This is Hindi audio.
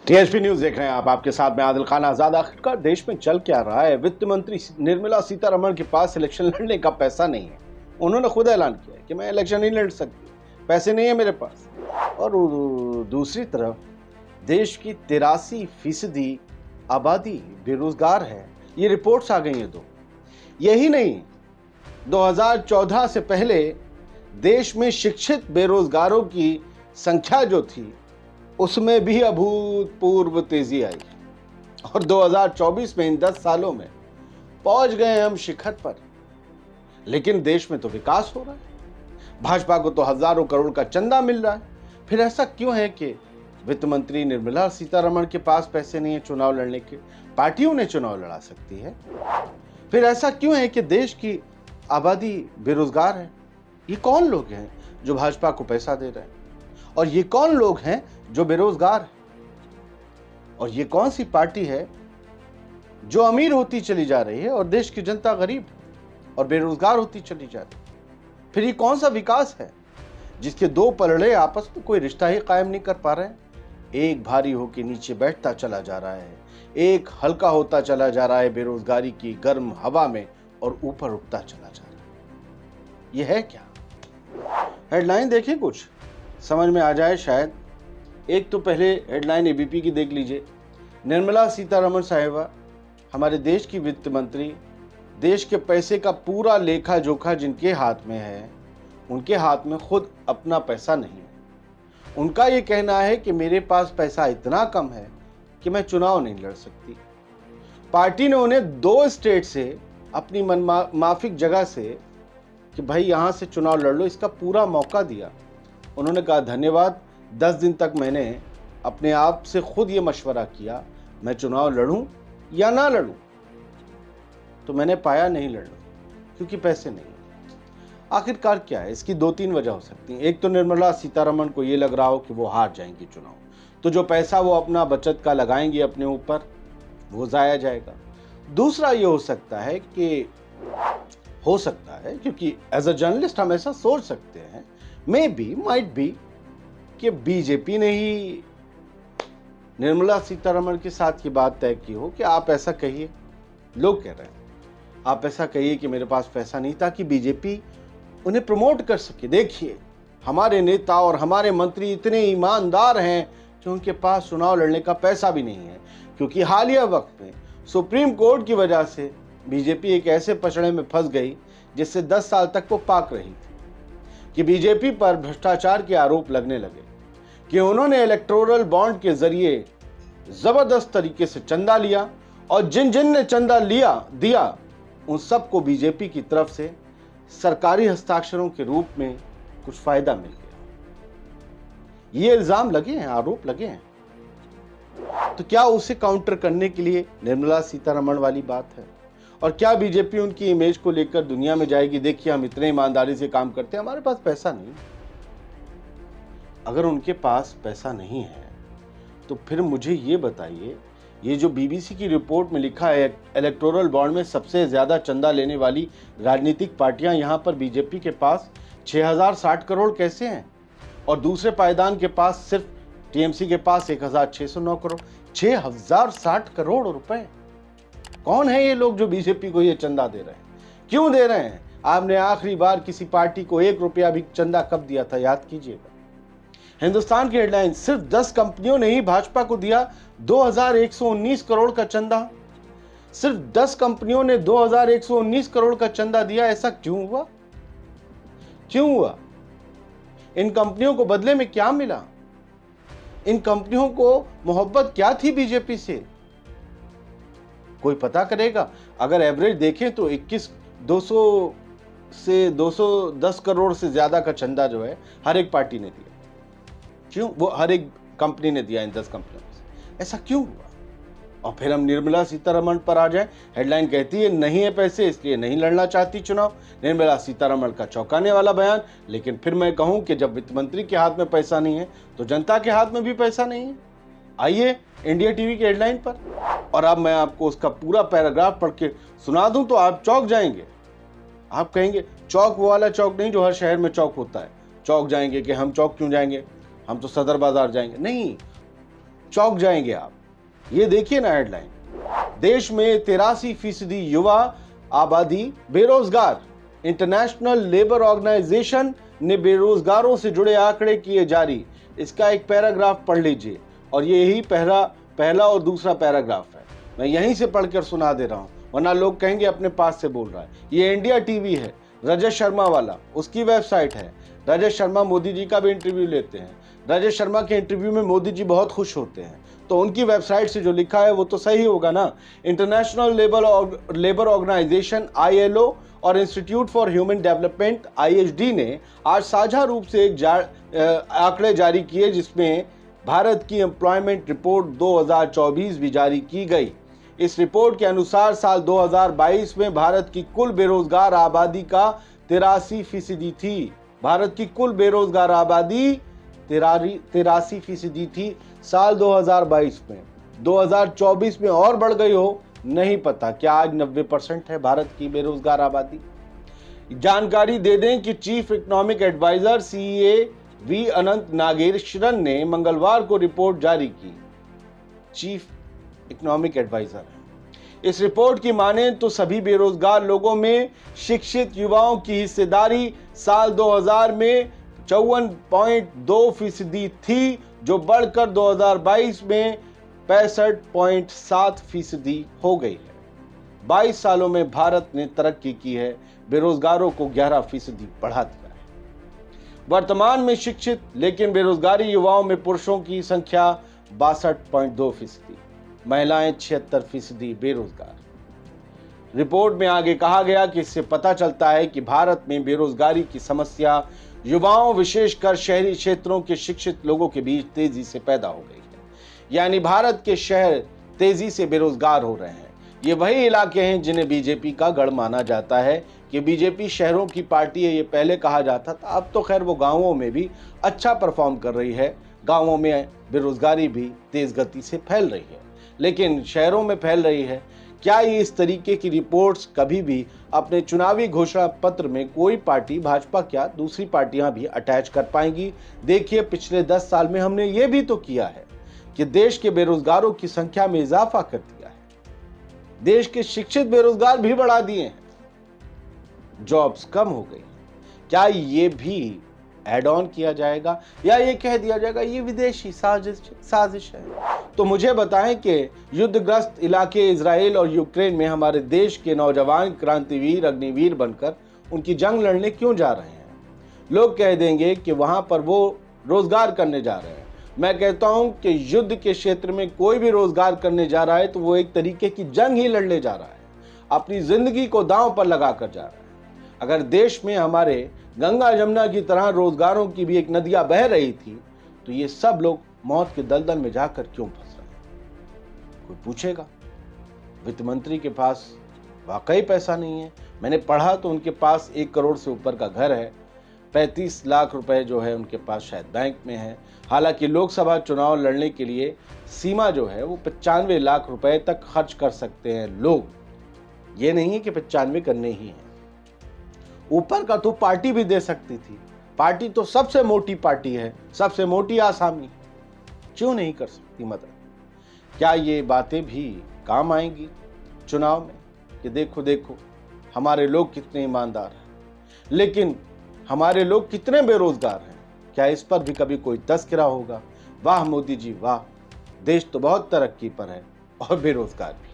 टीएचपी न्यूज देख रहे हैं आप, आपके साथ में आदिल खान आजाद। आखिरकार देश में चल क्या रहा है? वित्त मंत्री निर्मला सीतारमण के पास इलेक्शन लड़ने का पैसा नहीं है। उन्होंने खुद ऐलान किया है कि मैं इलेक्शन नहीं लड़ सकती, पैसे नहीं है मेरे पास। और दूसरी तरफ देश की 83% आबादी बेरोजगार है। ये रिपोर्ट्स आ गई हैं दो। यही नहीं, 2014 से पहले देश में शिक्षित बेरोजगारों की संख्या जो थी उसमें भी अभूतपूर्व तेजी आई और 2024 में इन 10 सालों में पहुंच गए हम शिखर पर। लेकिन देश में तो विकास हो रहा है, भाजपा को तो हजारों करोड़ का चंदा मिल रहा है। फिर ऐसा क्यों है कि वित्त मंत्री निर्मला सीतारमण के पास पैसे नहीं है चुनाव लड़ने के? पार्टियों ने चुनाव लड़ा सकती है। फिर ऐसा क्यों है कि देश की आबादी बेरोजगार है? ये कौन लोग हैं जो भाजपा को पैसा दे रहे हैं? और ये कौन लोग हैं जो बेरोजगार है? और ये कौन सी पार्टी है जो अमीर होती चली जा रही है और देश की जनता गरीब और बेरोजगार होती चली जा रही है? फिर ये कौन सा विकास है जिसके दो पलड़े आपस में कोई रिश्ता ही कायम नहीं कर पा रहे हैं? एक भारी होकर नीचे बैठता चला जा रहा है, एक हल्का होता चला जा रहा है बेरोजगारी की गर्म हवा में और ऊपर उठता चला जा रहा है। यह है क्या? हेडलाइन देखें, कुछ समझ में आ जाए शायद। एक तो पहले हेडलाइन एबीपी की देख लीजिए। निर्मला सीतारमण साहिबा हमारे देश की वित्त मंत्री, देश के पैसे का पूरा लेखा जोखा जिनके हाथ में है, उनके हाथ में खुद अपना पैसा नहीं है। उनका ये कहना है कि मेरे पास पैसा इतना कम है कि मैं चुनाव नहीं लड़ सकती। पार्टी ने उन्हें 2 स्टेट से अपनी मनमाफिक जगह से कि भाई यहां से चुनाव लड़ लो, इसका पूरा मौका दिया। उन्होंने कहा धन्यवाद, 10 दिन तक मैंने अपने आप से खुद ये मशवरा किया मैं चुनाव लड़ूं या ना लड़ूं, तो मैंने पाया नहीं लड़ना क्योंकि पैसे नहीं। आखिरकार क्या है? इसकी 2-3 वजह हो सकती हैं। एक तो निर्मला सीतारमण को ये लग रहा हो कि वो हार जाएंगी चुनाव, तो जो पैसा वो अपना बचत का लगाएंगी अपने ऊपर वो जाया जाएगा। दूसरा ये हो सकता है क्योंकि एज अ जर्नलिस्ट हम ऐसा सोच सकते हैं, मे बी माइट बी, कि बीजेपी ने ही निर्मला सीतारमण के साथ ये बात तय की हो कि आप ऐसा कहिए। लोग कह रहे हैं आप ऐसा कहिए कि मेरे पास पैसा नहीं, ताकि बीजेपी उन्हें प्रमोट कर सके। देखिए हमारे नेता और हमारे मंत्री इतने ईमानदार हैं कि उनके पास चुनाव लड़ने का पैसा भी नहीं है। क्योंकि हालिया वक्त में सुप्रीम कोर्ट की वजह से बीजेपी एक ऐसे पचड़े में फंस गई जिससे 10 साल तक वो पाक रही थी कि बीजेपी पर भ्रष्टाचार के आरोप लगने लगे कि उन्होंने इलेक्टोरल बॉन्ड के जरिए जबरदस्त तरीके से चंदा लिया और जिन जिन ने चंदा दिया उन सबको बीजेपी की तरफ से सरकारी हस्ताक्षरों के रूप में कुछ फायदा मिल गया। ये इल्जाम लगे हैं, आरोप लगे हैं। तो क्या उसे काउंटर करने के लिए निर्मला सीतारमण वाली बात है? और क्या बीजेपी उनकी इमेज को लेकर दुनिया में जाएगी, देखिए हम इतने ईमानदारी से काम करते हैं, हमारे पास पैसा नहीं? अगर उनके पास पैसा नहीं है तो फिर मुझे ये बताइए, ये जो बीबीसी की रिपोर्ट में लिखा है इलेक्टोरल बॉन्ड में सबसे ज्यादा चंदा लेने वाली राजनीतिक पार्टियां, यहां पर बीजेपी के पास 6060 करोड़ कैसे हैं और दूसरे पायदान के पास सिर्फ टीएमसी के पास 1609 करोड़। 6060 करोड़ रुपए। कौन है ये लोग जो बीजेपी को ये चंदा दे रहे हैं? क्यों दे रहे हैं? आपने आखिरी बार किसी पार्टी को 1 रुपया भी चंदा कब दिया था? याद कीजिएगा। हिंदुस्तान की हेडलाइन, सिर्फ 10 कंपनियों ने ही भाजपा को दिया 2119 करोड़ का चंदा। सिर्फ 10 कंपनियों ने 2119 करोड़ का चंदा दिया। ऐसा क्यों हुआ? इन कंपनियों को बदले में क्या मिला? इन कंपनियों को मोहब्बत क्या थी बीजेपी से? कोई पता करेगा? अगर एवरेज देखें तो 200 से 210 करोड़ से ज्यादा का चंदा जो है हर एक पार्टी ने दिया। क्यों? वो हर एक कंपनी ने दिया इन 10 कंपनियों में। ऐसा क्यों हुआ? और फिर हम निर्मला सीतारमण पर आ जाए। हेडलाइन कहती है नहीं है पैसे इसलिए नहीं लड़ना चाहती चुनाव। निर्मला सीतारमण का चौंकाने वाला बयान। लेकिन फिर मैं कहूं कि जब वित्त मंत्री के हाथ में पैसा नहीं है तो जनता के हाथ में भी पैसा नहीं है। आइए इंडिया टीवी की हेडलाइन पर, और अब मैं आपको उसका पूरा पैराग्राफ पढ़ के सुना दूं तो आप चौंक जाएंगे। आप कहेंगे चौक वो वाला चौक नहीं जो हर शहर में चौक होता है। चौक जाएंगे कि हम चौक क्यों जाएंगे, हम तो सदर बाजार जाएंगे। नहीं, चौंक जाएंगे आप। ये देखिए ना हेडलाइन, देश में 83% युवा आबादी बेरोजगार। इंटरनेशनल लेबर ऑर्गेनाइजेशन ने बेरोजगारों से जुड़े आंकड़े किए जारी। इसका एक पैराग्राफ पढ़ लीजिए और ये यही पहला और दूसरा पैराग्राफ है। मैं यहीं से पढ़कर सुना दे रहा हूं, वरना लोग कहेंगे अपने पास से बोल रहा है। ये इंडिया टीवी है, रजत शर्मा वाला, उसकी वेबसाइट है। रजत शर्मा मोदी जी का भी इंटरव्यू लेते हैं। रजत शर्मा के इंटरव्यू में मोदी जी बहुत खुश होते हैं, तो उनकी वेबसाइट से जो लिखा है वो तो सही होगा ना। इंटरनेशनल लेबर ऑर्गेनाइजेशन ILO और institute for human development IHD ने आज साझा रूप से एक आंकड़े जारी किए, जिसमें भारत की एम्प्लॉयमेंट रिपोर्ट 2024 भी जारी की गई। इस रिपोर्ट के अनुसार साल 2022 में भारत की कुल बेरोजगार आबादी का 83% थी। भारत की कुल बेरोजगार आबादी 83% थी साल 2022 में। 2024 में और बढ़ गई हो नहीं पता, क्या आज 90% है भारत की बेरोजगार आबादी। जानकारी दे दें कि chief economic adviser CA V Anantha Nageswaran ने मंगलवार को रिपोर्ट जारी की। चीफ इकोनॉमिक एडवाइजर है। इस रिपोर्ट की माने तो सभी बेरोजगार लोगों में शिक्षित युवाओं की हिस्सेदारी साल 2000 में 54.2% थी, जो बढ़कर 2022 में 65.7% हो गई है। 22 सालों में भारत ने तरक्की की है, बेरोजगारों को 11% बढ़ा दिया है। वर्तमान में शिक्षित लेकिन बेरोजगारी युवाओं में पुरुषों की संख्या 62.2%, महिलाएं 76% बेरोजगार। रिपोर्ट में आगे कहा गया कि इससे पता चलता है कि भारत में बेरोजगारी की समस्या युवाओं, विशेषकर शहरी क्षेत्रों के शिक्षित लोगों के बीच तेजी से पैदा हो गई है। यानी भारत के शहर तेजी से बेरोजगार हो रहे हैं। ये वही इलाके हैं जिन्हें बीजेपी का गढ़ माना जाता है कि बीजेपी शहरों की पार्टी है, ये पहले कहा जाता था। अब तो खैर वो गांवों में भी अच्छा परफॉर्म कर रही है। गांवों में बेरोजगारी भी तेज गति से फैल रही है, लेकिन शहरों में फैल रही है। क्या ये इस तरीके की रिपोर्ट्स कभी भी अपने चुनावी घोषणा पत्र में कोई पार्टी, भाजपा क्या दूसरी पार्टियां भी अटैच कर पाएंगी? देखिए, पिछले 10 साल में हमने ये भी तो किया है कि देश के बेरोजगारों की संख्या में इजाफा कर दिया है। देश के शिक्षित बेरोजगार भी बढ़ा दिए हैं, जॉब्स कम हो गई। क्या ये भी ऐड ऑन किया जाएगा या ये कह दिया जाएगा ये विदेशी साजिश है? तो मुझे बताएं कि युद्धग्रस्त इलाके इजराइल और यूक्रेन में हमारे देश के नौजवान क्रांतिवीर, अग्निवीर बनकर उनकी जंग लड़ने क्यों जा रहे हैं? लोग कह देंगे कि वहां पर वो रोजगार करने जा रहे हैं। मैं कहता हूं कि युद्ध के क्षेत्र में कोई भी रोजगार करने जा रहा है तो वो एक तरीके की जंग ही लड़ने जा रहा है, अपनी जिंदगी को दांव पर लगाकर जा रहा है। अगर देश में हमारे गंगा जमुना की तरह रोजगारों की भी एक नदियां बह रही थी तो ये सब लोग मौत के दलदल में जाकर क्यों फंस रहे हैं? कोई पूछेगा। वित्त मंत्री के पास वाकई पैसा नहीं है। मैंने पढ़ा तो उनके पास 1 करोड़ से ऊपर का घर है, 35 लाख रुपए जो है उनके पास शायद बैंक में है। हालांकि लोकसभा चुनाव लड़ने के लिए सीमा जो है वो 95 लाख रुपए तक खर्च कर सकते हैं लोग। ये नहीं है कि 95 करने ही है, ऊपर का तो पार्टी भी दे सकती थी। पार्टी तो सबसे मोटी पार्टी है, सबसे मोटी आसामी, क्यों नहीं कर सकती मदद? क्या ये बातें भी काम आएंगी चुनाव में कि देखो देखो हमारे लोग कितने ईमानदार हैं, लेकिन हमारे लोग कितने बेरोजगार हैं? क्या इस पर भी कभी कोई तस्करा होगा? वाह मोदी जी वाह, देश तो बहुत तरक्की पर है और बेरोजगार भी।